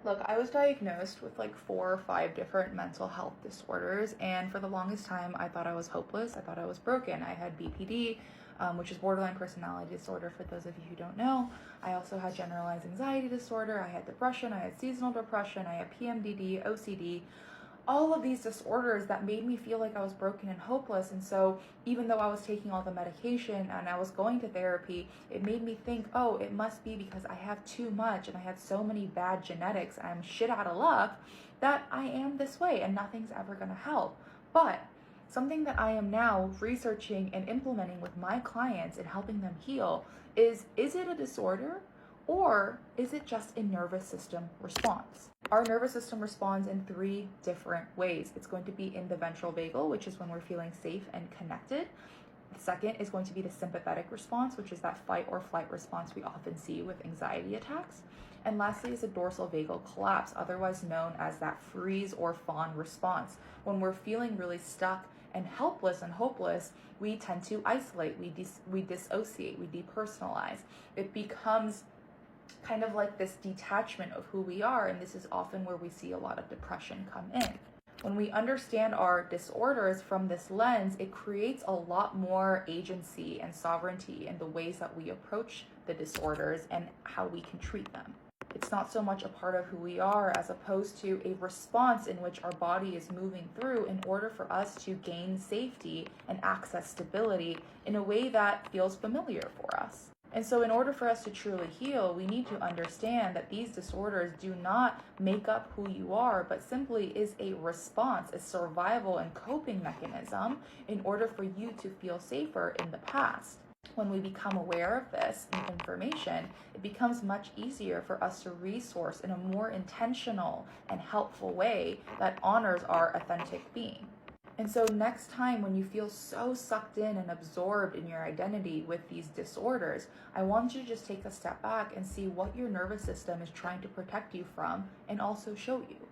Look, I was diagnosed with like 4 or 5 different mental health disorders, and for the longest time, I thought I was hopeless. I thought I was broken. I had BPD, which is borderline personality disorder, for those of you who don't know. I also had generalized anxiety disorder. I had depression. I had seasonal depression. I had PMDD, OCD, all of these disorders that made me feel like I was broken and hopeless. And so even though I was taking all the medication and I was going to therapy, it made me think, oh, it must be because I have too much and I had so many bad genetics and I'm shit out of luck that I am this way and nothing's ever going to help. But something that I am now researching and implementing with my clients and helping them heal is it a disorder? Or is it just a nervous system response? Our nervous system responds in 3 different ways. It's going to be in the ventral vagal, which is when we're feeling safe and connected. The second is going to be the sympathetic response, which is that fight or flight response we often see with anxiety attacks. And lastly is a dorsal vagal collapse, otherwise known as that freeze or fawn response. When we're feeling really stuck and helpless and hopeless, we tend to isolate, we dissociate, we depersonalize. It becomes kind of like this detachment of who we are, and this is often where we see a lot of depression come in. When we understand our disorders from this lens, it creates a lot more agency and sovereignty in the ways that we approach the disorders and how we can treat them. It's not so much a part of who we are as opposed to a response in which our body is moving through in order for us to gain safety and access stability in a way that feels familiar for us. And so in order for us to truly heal, we need to understand that these disorders do not make up who you are, but simply is a response, a survival and coping mechanism in order for you to feel safer in the past. When we become aware of this information, it becomes much easier for us to resource in a more intentional and helpful way that honors our authentic being. And so next time when you feel so sucked in and absorbed in your identity with these disorders, I want you to just take a step back and see what your nervous system is trying to protect you from and also show you.